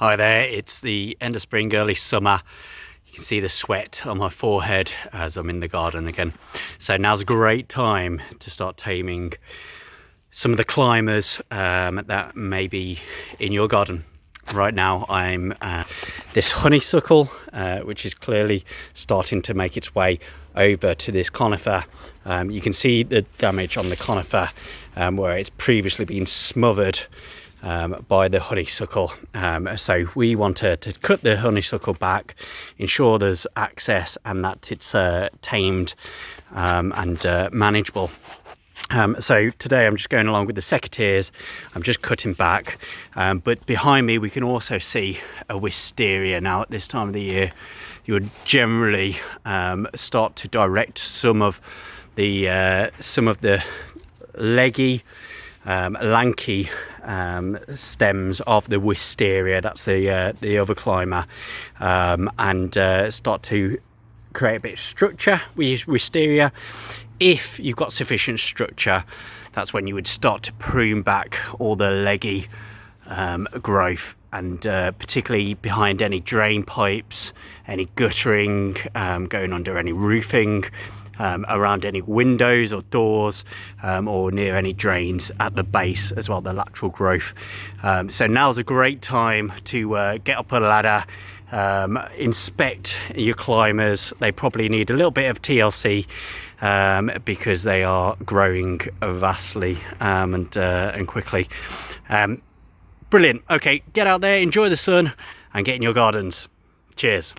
Hi there, it's the end of spring, early summer. You can see the sweat on my forehead as I'm in the garden again. So now's a great time to start taming some of the climbers that may be in your garden. Right now I'm this honeysuckle, which is clearly starting to make its way over to this conifer. You can see the damage on the conifer where it's previously been smothered by the honeysuckle. So we want to cut the honeysuckle back, ensure there's access and that it's tamed and manageable. So today I'm just going along with the secateurs. I'm just cutting back, but behind me we can also see a wisteria. Now at this time of the year you would generally start to direct some of the leggy, lanky stems of the wisteria, that's the other climber, and start to create a bit of structure with wisteria. If you've got sufficient structure, that's when you would start to prune back all the leggy growth, and particularly behind any drain pipes, any guttering, going under any roofing, around any windows or doors, or near any drains at the base as well, the lateral growth. So now's a great time to get up a ladder, inspect your climbers. They probably need a little bit of TLC because they are growing vastly and quickly. Brilliant. Okay, get out there, enjoy the sun and get in your gardens. Cheers.